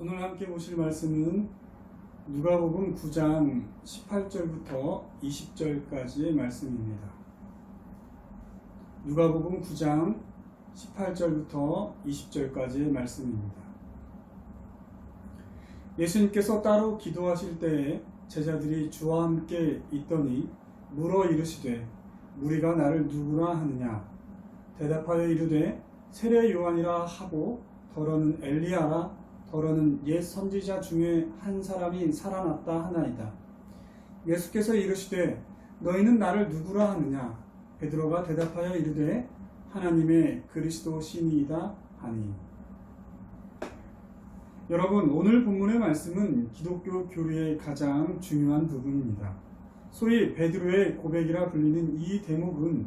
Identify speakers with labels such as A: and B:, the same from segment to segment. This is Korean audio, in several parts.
A: 오늘 함께 보실 말씀은 누가복음 9장 18절부터 20절까지의 말씀입니다. 누가복음 9장 18절부터 20절까지의 말씀입니다. 예수님께서 따로 기도하실 때에 제자들이 주와 함께 있더니 물어 이르시되 무리가 나를 누구라 하느냐? 대답하여 이르되 세례 요한이라 하고 더러는 엘리야라 더러는 옛 선지자 중에 한 사람이 살아났다 하나이다. 예수께서 이르시되 너희는 나를 누구라 하느냐? 베드로가 대답하여 이르되 하나님의 그리스도시니이다 하니. 여러분, 오늘 본문의 말씀은 기독교 교리의 가장 중요한 부분입니다. 소위 베드로의 고백이라 불리는 이 대목은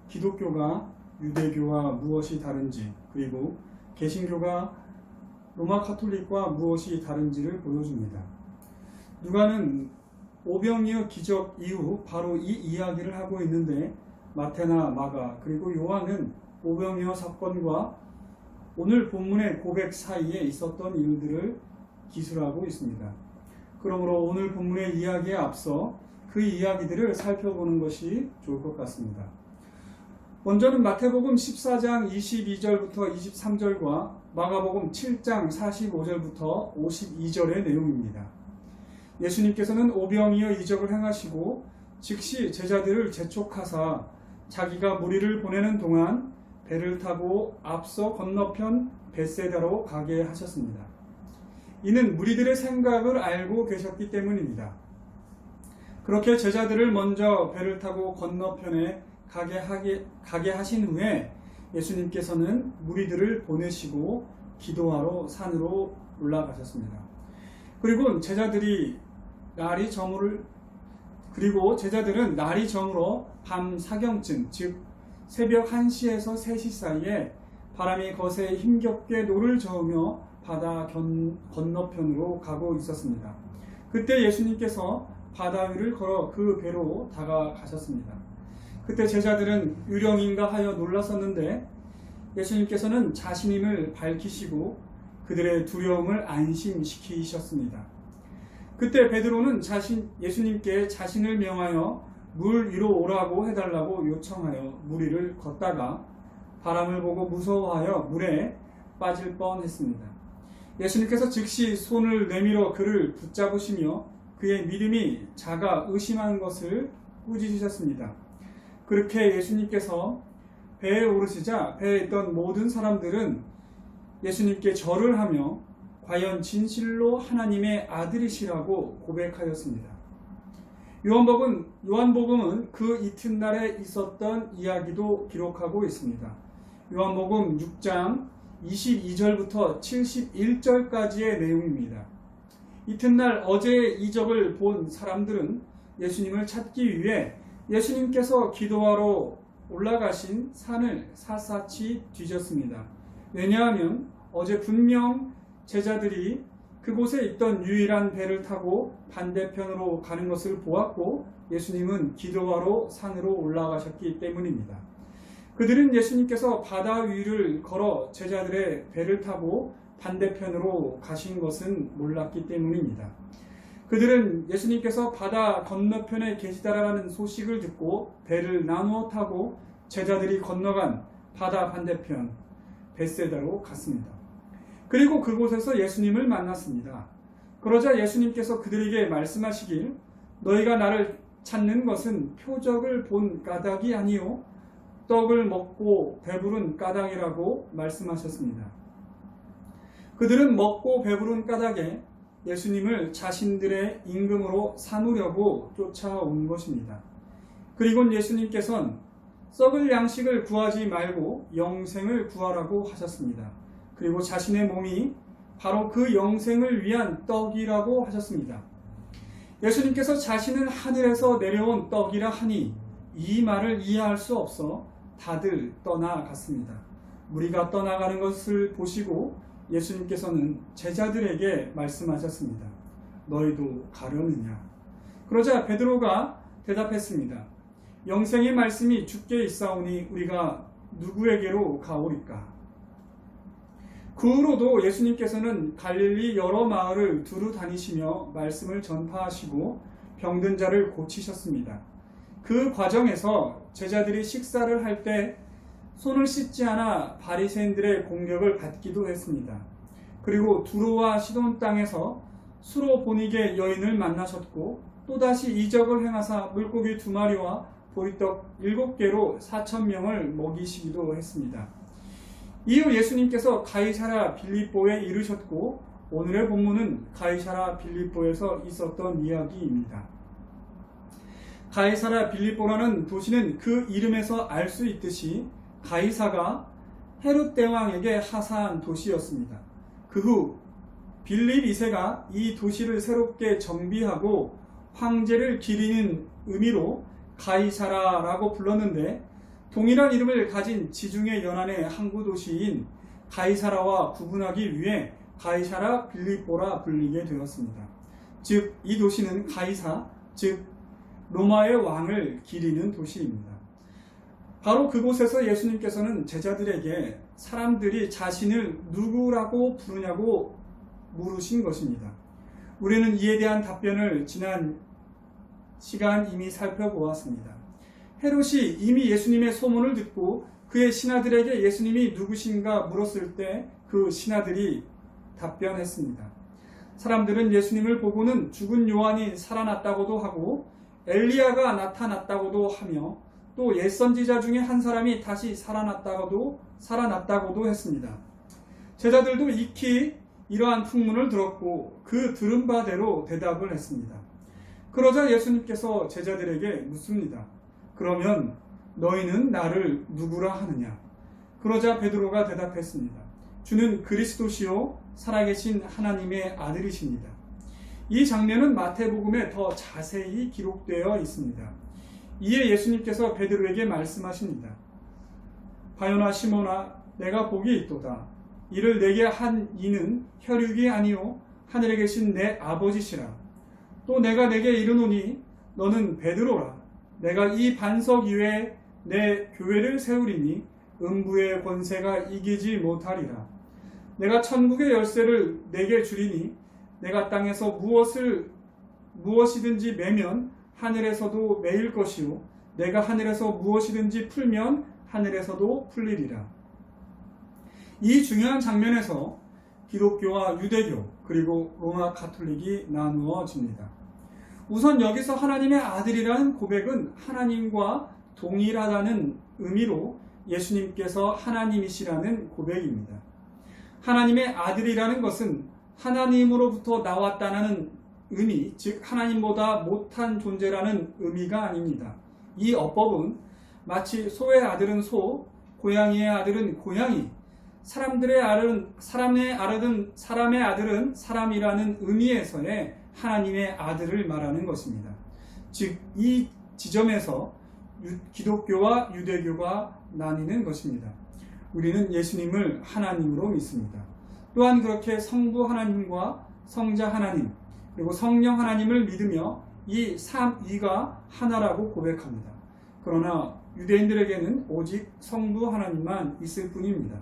A: 기독교가 유대교와 무엇이 다른지, 그리고 개신교가 로마 카톨릭과 무엇이 다른지를 보여줍니다. 누가는 오병이어 기적 이후 바로 이 이야기를 하고 있는데, 마태나 마가 그리고 요한은 오병이어 사건과 오늘 본문의 고백 사이에 있었던 일들을 기술하고 있습니다. 그러므로 오늘 본문의 이야기에 앞서 그 이야기들을 살펴보는 것이 좋을 것 같습니다. 먼저는 마태복음 14장 22절부터 23절과 마가복음 7장 45절부터 52절의 내용입니다. 예수님께서는 오병이어 이적을 행하시고 즉시 제자들을 재촉하사 자기가 무리를 보내는 동안 배를 타고 앞서 건너편 벳세다로 가게 하셨습니다. 이는 무리들의 생각을 알고 계셨기 때문입니다. 그렇게 제자들을 먼저 배를 타고 건너편에 가게 하신 후에 예수님께서는 무리들을 보내시고 기도하러 산으로 올라가셨습니다. 그리고 제자들은 날이 저물어 밤 사경쯤, 즉 새벽 1시에서 3시 사이에 바람이 거세 힘겹게 노를 저으며 바다 건너편으로 가고 있었습니다. 그때 예수님께서 바다 위를 걸어 그 배로 다가가셨습니다. 그때 제자들은 유령인가 하여 놀랐었는데 예수님께서는 자신임을 밝히시고 그들의 두려움을 안심시키셨습니다. 그때 베드로는 예수님께 자신을 명하여 물 위로 오라고 해달라고 요청하여 물 위를 걷다가 바람을 보고 무서워하여 물에 빠질 뻔했습니다. 예수님께서 즉시 손을 내밀어 그를 붙잡으시며 그의 믿음이 작아 의심한 것을 꾸짖으셨습니다. 그렇게 예수님께서 배에 오르시자 배에 있던 모든 사람들은 예수님께 절을 하며 과연 진실로 하나님의 아들이시라고 고백하였습니다. 요한복음은 그 이튿날에 있었던 이야기도 기록하고 있습니다. 요한복음 6장 22절부터 71절까지의 내용입니다. 이튿날 어제의 이적을 본 사람들은 예수님을 찾기 위해 예수님께서 기도하러 올라가신 산을 샅샅이 뒤졌습니다. 왜냐하면 어제 분명 제자들이 그곳에 있던 유일한 배를 타고 반대편으로 가는 것을 보았고 예수님은 기도하러 산으로 올라가셨기 때문입니다. 그들은 예수님께서 바다 위를 걸어 제자들의 배를 타고 반대편으로 가신 것은 몰랐기 때문입니다. 그들은 예수님께서 바다 건너편에 계시다라는 소식을 듣고 배를 나누어 타고 제자들이 건너간 바다 반대편 벳세다로 갔습니다. 그리고 그곳에서 예수님을 만났습니다. 그러자 예수님께서 그들에게 말씀하시길 너희가 나를 찾는 것은 표적을 본 까닭이 아니요 떡을 먹고 배부른 까닭이라고 말씀하셨습니다. 그들은 먹고 배부른 까닭에 예수님을 자신들의 임금으로 삼으려고 쫓아온 것입니다. 그리고 예수님께서는 썩을 양식을 구하지 말고 영생을 구하라고 하셨습니다. 그리고 자신의 몸이 바로 그 영생을 위한 떡이라고 하셨습니다. 예수님께서 자신은 하늘에서 내려온 떡이라 하니 이 말을 이해할 수 없어 다들 떠나갔습니다. 무리가 떠나가는 것을 보시고 예수님께서는 제자들에게 말씀하셨습니다. 너희도 가려느냐? 그러자 베드로가 대답했습니다. 영생의 말씀이 주께 있사오니 우리가 누구에게로 가오리까? 그 후로도 예수님께서는 갈릴리 여러 마을을 두루 다니시며 말씀을 전파하시고 병든 자를 고치셨습니다. 그 과정에서 제자들이 식사를 할 때 손을 씻지 않아 바리새인들의 공격을 받기도 했습니다. 그리고 두로와 시돈 땅에서 수로보니게 여인을 만나셨고 또다시 이적을 행하사 물고기 2마리와 보리떡 7개로 4,000명을 먹이시기도 했습니다. 이후 예수님께서 가이사랴 빌립보에 이르셨고 오늘의 본문은 가이사랴 빌립보에서 있었던 이야기입니다. 가이사랴 빌립보라는 도시는 그 이름에서 알 수 있듯이 가이사가 헤롯 대왕에게 하사한 도시였습니다. 그 후 빌립 2세가 이 도시를 새롭게 정비하고 황제를 기리는 의미로 가이사라라고 불렀는데 동일한 이름을 가진 지중해 연안의 항구 도시인 가이사라와 구분하기 위해 가이사라 빌립보라 불리게 되었습니다. 즉 이 도시는 가이사, 즉 로마의 왕을 기리는 도시입니다. 바로 그곳에서 예수님께서는 제자들에게 사람들이 자신을 누구라고 부르냐고 물으신 것입니다. 우리는 이에 대한 답변을 지난 시간 이미 살펴보았습니다. 헤롯이 이미 예수님의 소문을 듣고 그의 신하들에게 예수님이 누구신가 물었을 때 그 신하들이 답변했습니다. 사람들은 예수님을 보고는 죽은 요한이 살아났다고도 하고 엘리야가 나타났다고도 하며 또 옛선지자 중에 한 사람이 다시 살아났다고도 했습니다. 제자들도 익히 이러한 풍문을 들었고 그 들은 바대로 대답을 했습니다. 그러자 예수님께서 제자들에게 묻습니다. 그러면 너희는 나를 누구라 하느냐? 그러자 베드로가 대답했습니다. 주는 그리스도시요 살아계신 하나님의 아들이십니다. 이 장면은 마태복음에 더 자세히 기록되어 있습니다. 이에 예수님께서 베드로에게 말씀하십니다. 바요나 시몬아 내가 복이 있도다. 이를 내게 한 이는 혈육이 아니요 하늘에 계신 내 아버지시라. 또 내가 내게 이르노니 너는 베드로라. 내가 이 반석 위에 내 교회를 세우리니 음부의 권세가 이기지 못하리라. 내가 천국의 열쇠를 내게 주리니 내가 땅에서 무엇이든지 매면 하늘에서도 매일 것이요 내가 하늘에서 무엇이든지 풀면 하늘에서도 풀리리라. 이 중요한 장면에서 기독교와 유대교 그리고 로마 가톨릭이 나누어집니다. 우선 여기서 하나님의 아들이라는 고백은 하나님과 동일하다는 의미로 예수님께서 하나님이시라는 고백입니다. 하나님의 아들이라는 것은 하나님으로부터 나왔다는 의미, 즉 하나님보다 못한 존재라는 의미가 아닙니다. 이 어법은 마치 소의 아들은 소, 고양이의 아들은 고양이, 사람의 아들은 사람이라는 의미에서의 하나님의 아들을 말하는 것입니다. 즉 이 지점에서 기독교와 유대교가 나뉘는 것입니다. 우리는 예수님을 하나님으로 믿습니다. 또한 그렇게 성부 하나님과 성자 하나님 그리고 성령 하나님을 믿으며 이 삼위가 하나라고 고백합니다. 그러나 유대인들에게는 오직 성부 하나님만 있을 뿐입니다.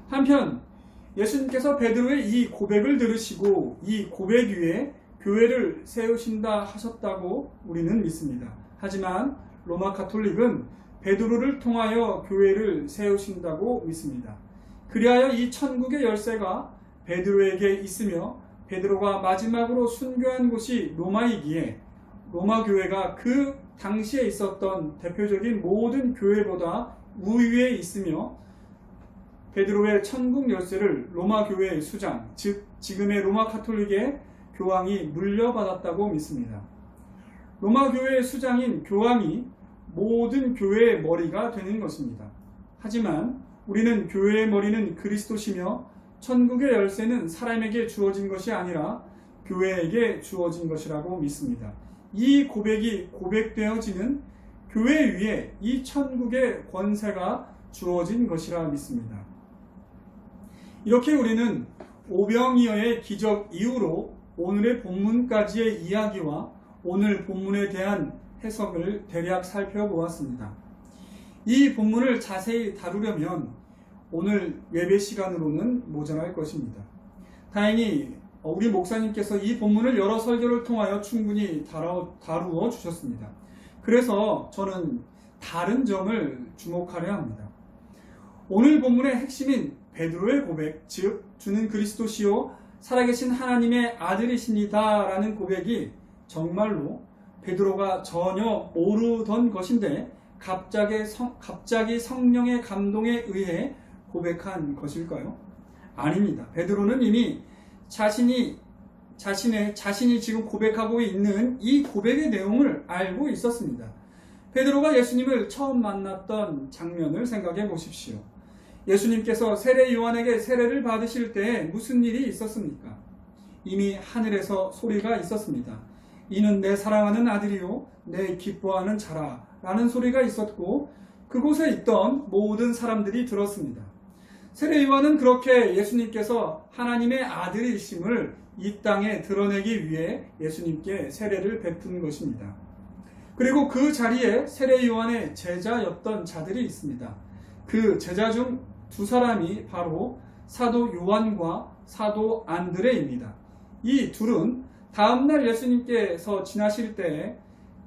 A: 한편 예수님께서 베드로의 이 고백을 들으시고 이 고백 위에 교회를 세우신다 하셨다고 우리는 믿습니다. 하지만 로마 가톨릭은 베드로를 통하여 교회를 세우신다고 믿습니다. 그리하여 이 천국의 열쇠가 베드로에게 있으며 베드로가 마지막으로 순교한 곳이 로마이기에 로마 교회가 그 당시에 있었던 대표적인 모든 교회보다 우위에 있으며 베드로의 천국 열쇠를 로마 교회의 수장, 즉 지금의 로마 가톨릭의 교황이 물려받았다고 믿습니다. 로마 교회의 수장인 교황이 모든 교회의 머리가 되는 것입니다. 하지만 우리는 교회의 머리는 그리스도시며 천국의 열쇠는 사람에게 주어진 것이 아니라 교회에게 주어진 것이라고 믿습니다. 이 고백이 고백되어지는 교회 위에 이 천국의 권세가 주어진 것이라 믿습니다. 이렇게 우리는 오병이어의 기적 이후로 오늘의 본문까지의 이야기와 오늘 본문에 대한 해석을 대략 살펴보았습니다. 이 본문을 자세히 다루려면 오늘 예배 시간으로는 모자랄 것입니다. 다행히 우리 목사님께서 이 본문을 여러 설교를 통하여 충분히 다루어 주셨습니다. 그래서 저는 다른 점을 주목하려 합니다. 오늘 본문의 핵심인 베드로의 고백, 즉 주는 그리스도시요 살아계신 하나님의 아들이십니다 라는 고백이 정말로 베드로가 전혀 모르던 것인데 갑자기 성령의 감동에 의해 고백한 것일까요? 아닙니다. 베드로는 이미 자신이 지금 고백하고 있는 이 고백의 내용을 알고 있었습니다. 베드로가 예수님을 처음 만났던 장면을 생각해 보십시오. 예수님께서 세례 요한에게 세례를 받으실 때 무슨 일이 있었습니까? 이미 하늘에서 소리가 있었습니다. 이는 내 사랑하는 아들이요 내 기뻐하는 자라 라는 소리가 있었고 그곳에 있던 모든 사람들이 들었습니다. 세례 요한은 그렇게 예수님께서 하나님의 아들이심을 이 땅에 드러내기 위해 예수님께 세례를 베푼 것입니다. 그리고 그 자리에 세례 요한의 제자였던 자들이 있습니다. 그 제자 중 두 사람이 바로 사도 요한과 사도 안드레입니다. 이 둘은 다음날 예수님께서 지나실 때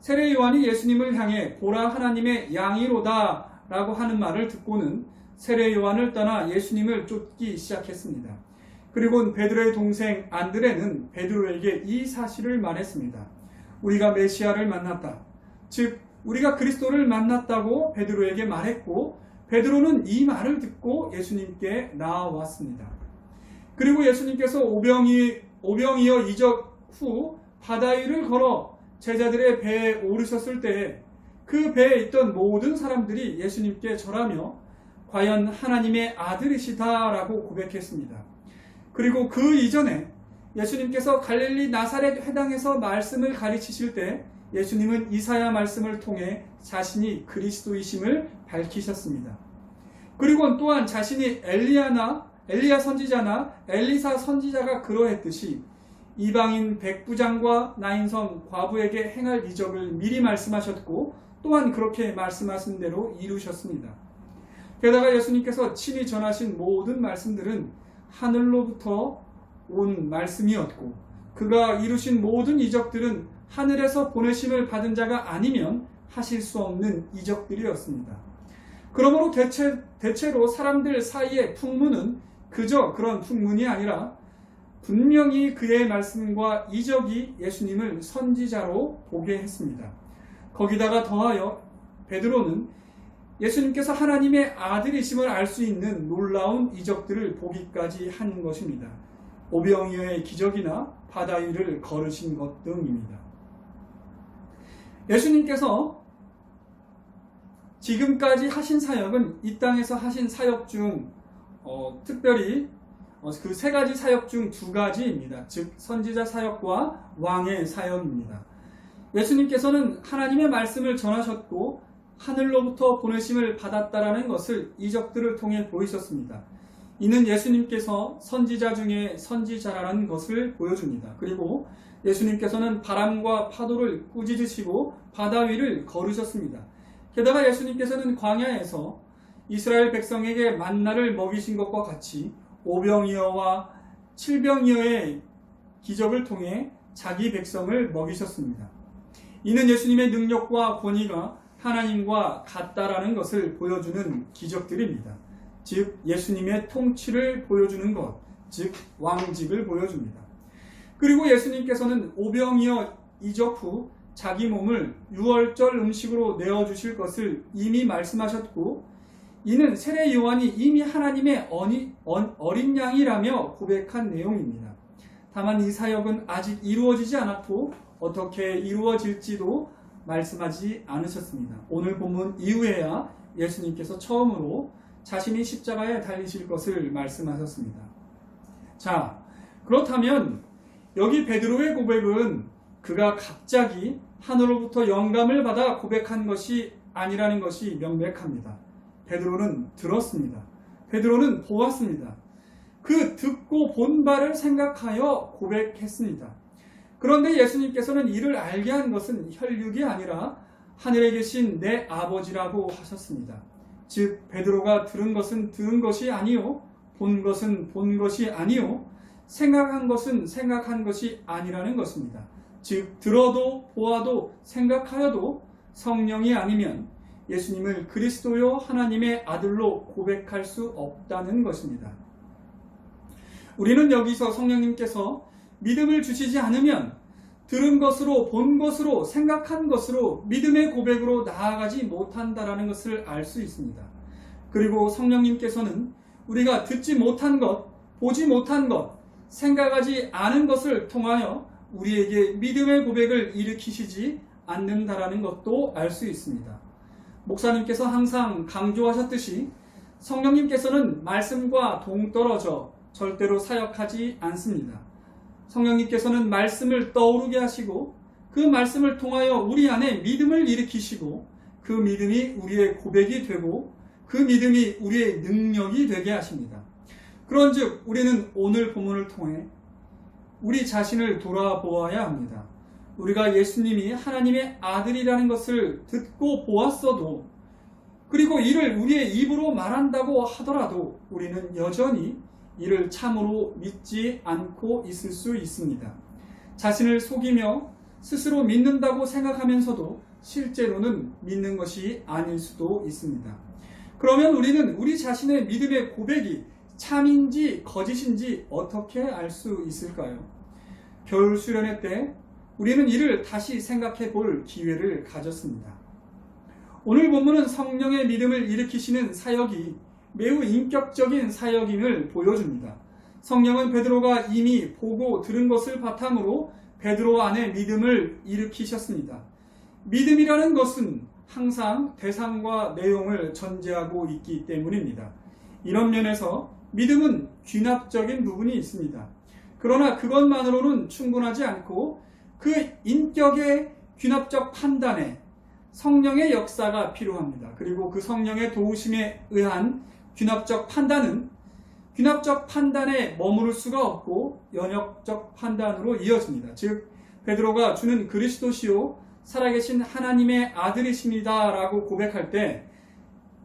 A: 세례 요한이 예수님을 향해 보라 하나님의 양이로다 라고 하는 말을 듣고는 세례 요한을 떠나 예수님을 쫓기 시작했습니다. 그리고 베드로의 동생 안드레는 베드로에게 이 사실을 말했습니다. 우리가 메시아를 만났다. 즉 우리가 그리스도를 만났다고 베드로에게 말했고 베드로는 이 말을 듣고 예수님께 나아왔습니다. 그리고 예수님께서 오병이어 이적 후 바다 위를 걸어 제자들의 배에 오르셨을 때 그 배에 있던 모든 사람들이 예수님께 절하며 과연 하나님의 아들이시다라고 고백했습니다. 그리고 그 이전에 예수님께서 갈릴리 나사렛 회당에서 말씀을 가르치실 때 예수님은 이사야 말씀을 통해 자신이 그리스도이심을 밝히셨습니다. 그리고 또한 자신이 엘리야 선지자나 엘리사 선지자가 그러했듯이 이방인 백부장과 나인성 과부에게 행할 이적을 미리 말씀하셨고 또한 그렇게 말씀하신 대로 이루셨습니다. 게다가 예수님께서 친히 전하신 모든 말씀들은 하늘로부터 온 말씀이었고 그가 이루신 모든 이적들은 하늘에서 보내심을 받은 자가 아니면 하실 수 없는 이적들이었습니다. 그러므로 대체로 사람들 사이의 풍문은 그저 그런 풍문이 아니라 분명히 그의 말씀과 이적이 예수님을 선지자로 보게 했습니다. 거기다가 더하여 베드로는 예수님께서 하나님의 아들이심을 알 수 있는 놀라운 이적들을 보기까지 한 것입니다. 오병이어의 기적이나 바다 위를 걸으신 것 등입니다. 예수님께서 지금까지 하신 사역은 이 땅에서 하신 사역 중 특별히 그 세 가지 사역 중 두 가지입니다. 즉 선지자 사역과 왕의 사역입니다. 예수님께서는 하나님의 말씀을 전하셨고 하늘로부터 보내심을 받았다라는 것을 이적들을 통해 보이셨습니다. 이는 예수님께서 선지자 중에 선지자라는 것을 보여줍니다. 그리고 예수님께서는 바람과 파도를 꾸짖으시고 바다 위를 걸으셨습니다. 게다가 예수님께서는 광야에서 이스라엘 백성에게 만나를 먹이신 것과 같이 오병이어와 칠병이어의 기적을 통해 자기 백성을 먹이셨습니다. 이는 예수님의 능력과 권위가 하나님과 같다라는 것을 보여주는 기적들입니다. 즉 예수님의 통치를 보여주는 것, 즉 왕직을 보여줍니다. 그리고 예수님께서는 오병이어 이적 후 자기 몸을 유월절 음식으로 내어주실 것을 이미 말씀하셨고 이는 세례 요한이 이미 하나님의 어린 양이라며 고백한 내용입니다. 다만 이 사역은 아직 이루어지지 않았고 어떻게 이루어질지도 말씀하지 않으셨습니다. 오늘 본문 이후에야 예수님께서 처음으로 자신이 십자가에 달리실 것을 말씀하셨습니다. 자, 그렇다면 여기 베드로의 고백은 그가 갑자기 하늘로부터 영감을 받아 고백한 것이 아니라는 것이 명백합니다. 베드로는 들었습니다. 베드로는 보았습니다. 그 듣고 본 바를 생각하여 고백했습니다. 그런데 예수님께서는 이를 알게 한 것은 혈육이 아니라 하늘에 계신 내 아버지라고 하셨습니다. 즉 베드로가 들은 것은 들은 것이 아니요 본 것은 본 것이 아니요 생각한 것은 생각한 것이 아니라는 것입니다. 즉 들어도 보아도 생각하여도 성령이 아니면 예수님을 그리스도요 하나님의 아들로 고백할 수 없다는 것입니다. 우리는 여기서 성령님께서 믿음을 주시지 않으면 들은 것으로 본 것으로 생각한 것으로 믿음의 고백으로 나아가지 못한다라는 것을 알 수 있습니다. 그리고 성령님께서는 우리가 듣지 못한 것, 보지 못한 것, 생각하지 않은 것을 통하여 우리에게 믿음의 고백을 일으키시지 않는다라는 것도 알 수 있습니다. 목사님께서 항상 강조하셨듯이 성령님께서는 말씀과 동떨어져 절대로 사역하지 않습니다. 성령님께서는 말씀을 떠오르게 하시고 그 말씀을 통하여 우리 안에 믿음을 일으키시고 그 믿음이 우리의 고백이 되고 그 믿음이 우리의 능력이 되게 하십니다. 그런즉 우리는 오늘 본문을 통해 우리 자신을 돌아보아야 합니다. 우리가 예수님이 하나님의 아들이라는 것을 듣고 보았어도 그리고 이를 우리의 입으로 말한다고 하더라도 우리는 여전히 이를 참으로 믿지 않고 있을 수 있습니다. 자신을 속이며 스스로 믿는다고 생각하면서도 실제로는 믿는 것이 아닐 수도 있습니다. 그러면 우리는 우리 자신의 믿음의 고백이 참인지 거짓인지 어떻게 알 수 있을까요? 겨울 수련회 때 우리는 이를 다시 생각해 볼 기회를 가졌습니다. 오늘 본문은 성령의 믿음을 일으키시는 사역이 매우 인격적인 사역임을 보여줍니다. 성령은 베드로가 이미 보고 들은 것을 바탕으로 베드로 안에 믿음을 일으키셨습니다. 믿음이라는 것은 항상 대상과 내용을 전제하고 있기 때문입니다. 이런 면에서 믿음은 귀납적인 부분이 있습니다. 그러나 그것만으로는 충분하지 않고 그 인격의 귀납적 판단에 성령의 역사가 필요합니다. 그리고 그 성령의 도우심에 의한 귀납적 판단에 머무를 수가 없고 연역적 판단으로 이어집니다. 즉 베드로가 주는 그리스도시요 살아계신 하나님의 아들이십니다 라고 고백할 때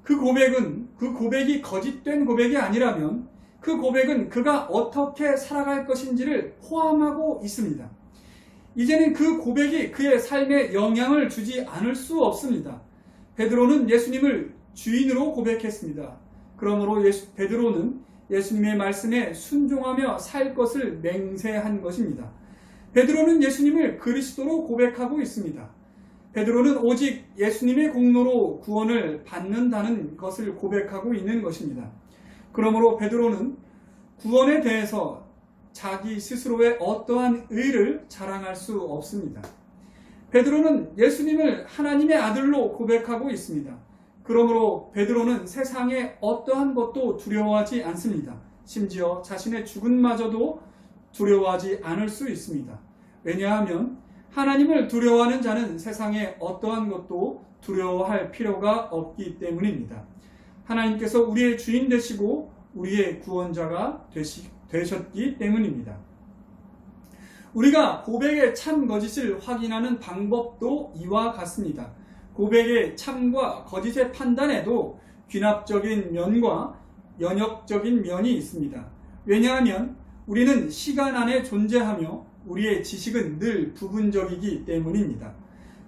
A: 그 고백이 거짓된 고백이 아니라면 그 고백은 그가 어떻게 살아갈 것인지를 포함하고 있습니다. 이제는 그 고백이 그의 삶에 영향을 주지 않을 수 없습니다. 베드로는 예수님을 주인으로 고백했습니다. 그러므로 베드로는 예수님의 말씀에 순종하며 살 것을 맹세한 것입니다. 베드로는 예수님을 그리스도로 고백하고 있습니다. 베드로는 오직 예수님의 공로로 구원을 받는다는 것을 고백하고 있는 것입니다. 그러므로 베드로는 구원에 대해서 자기 스스로의 어떠한 의를 자랑할 수 없습니다. 베드로는 예수님을 하나님의 아들로 고백하고 있습니다. 그러므로 베드로는 세상의 어떠한 것도 두려워하지 않습니다. 심지어 자신의 죽음마저도 두려워하지 않을 수 있습니다. 왜냐하면 하나님을 두려워하는 자는 세상의 어떠한 것도 두려워할 필요가 없기 때문입니다. 하나님께서 우리의 주인 되시고 우리의 구원자가 되셨기 때문입니다. 우리가 고백의 참 거짓을 확인하는 방법도 이와 같습니다. 고백의 참과 거짓의 판단에도 귀납적인 면과 연역적인 면이 있습니다. 왜냐하면 우리는 시간 안에 존재하며 우리의 지식은 늘 부분적이기 때문입니다.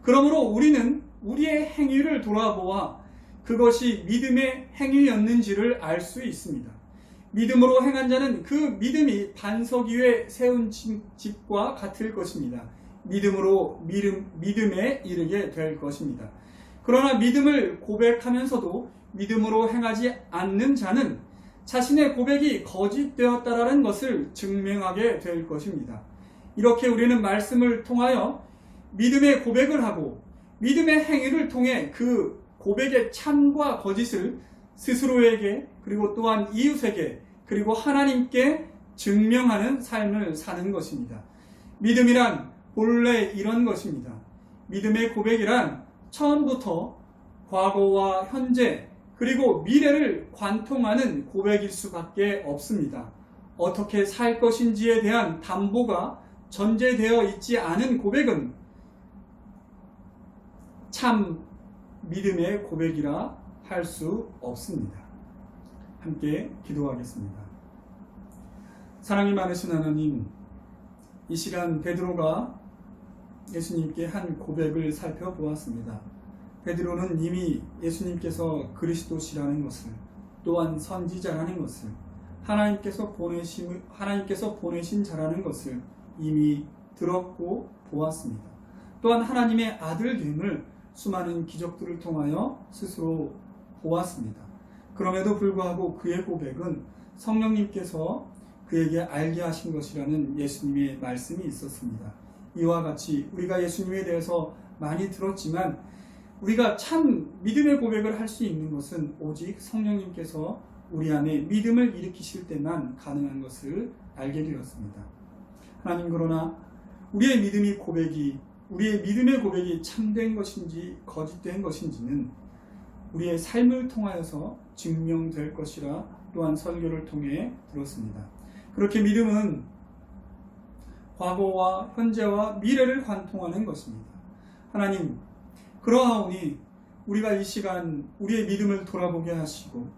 A: 그러므로 우리는 우리의 행위를 돌아보아 그것이 믿음의 행위였는지를 알 수 있습니다. 믿음으로 행한 자는 그 믿음이 반석 위에 세운 집과 같을 것입니다. 믿음으로 믿음에 이르게 될 것입니다. 그러나 믿음을 고백하면서도 믿음으로 행하지 않는 자는 자신의 고백이 거짓되었다라는 것을 증명하게 될 것입니다. 이렇게 우리는 말씀을 통하여 믿음의 고백을 하고 믿음의 행위를 통해 그 고백의 참과 거짓을 스스로에게 그리고 또한 이웃에게 그리고 하나님께 증명하는 삶을 사는 것입니다. 믿음이란 본래 이런 것입니다. 믿음의 고백이란 처음부터 과거와 현재 그리고 미래를 관통하는 고백일 수밖에 없습니다. 어떻게 살 것인지에 대한 담보가 전제되어 있지 않은 고백은 참 믿음의 고백이라 할 수 없습니다. 함께 기도하겠습니다. 사랑이 많으신 하나님, 이 시간 베드로가 예수님께 한 고백을 살펴보았습니다. 베드로는 이미 예수님께서 그리스도시라는 것을, 또한 선지자라는 것을, 하나님께서 보내신 자라는 것을 이미 들었고 보았습니다. 또한 하나님의 아들됨을 수많은 기적들을 통하여 스스로 보았습니다. 그럼에도 불구하고 그의 고백은 성령님께서 그에게 알게 하신 것이라는 예수님의 말씀이 있었습니다. 이와 같이 우리가 예수님에 대해서 많이 들었지만 우리가 참 믿음의 고백을 할 수 있는 것은 오직 성령님께서 우리 안에 믿음을 일으키실 때만 가능한 것을 알게 되었습니다. 하나님, 그러나 우리의 믿음의 고백이 참된 것인지 거짓된 것인지는 우리의 삶을 통하여서 증명될 것이라 또한 설교를 통해 들었습니다. 그렇게 믿음은 과거와 현재와 미래를 관통하는 것입니다. 하나님, 그러하오니 우리가 이 시간 우리의 믿음을 돌아보게 하시고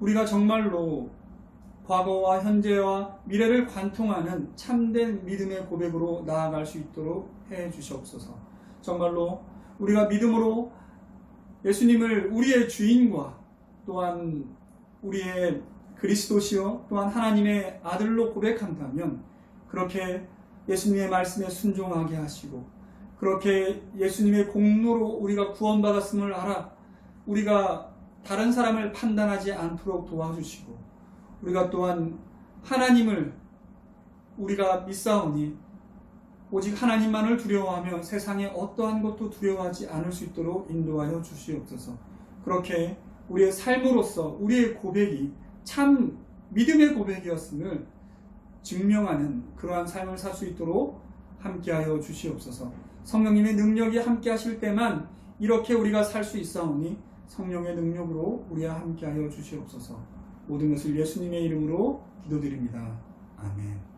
A: 우리가 정말로 과거와 현재와 미래를 관통하는 참된 믿음의 고백으로 나아갈 수 있도록 해 주시옵소서. 정말로 우리가 믿음으로 예수님을 우리의 주인과 또한 우리의 그리스도시요 또한 하나님의 아들로 고백한다면 그렇게 예수님의 말씀에 순종하게 하시고 그렇게 예수님의 공로로 우리가 구원받았음을 알아 우리가 다른 사람을 판단하지 않도록 도와주시고 우리가 또한 하나님을 우리가 믿사오니 오직 하나님만을 두려워하며 세상의 어떠한 것도 두려워하지 않을 수 있도록 인도하여 주시옵소서. 그렇게 우리의 삶으로서 우리의 고백이 참 믿음의 고백이었음을 증명하는 그러한 삶을 살 수 있도록 함께하여 주시옵소서. 성령님의 능력이 함께하실 때만 이렇게 우리가 살 수 있사오니 성령의 능력으로 우리와 함께하여 주시옵소서. 모든 것을 예수님의 이름으로 기도드립니다. 아멘.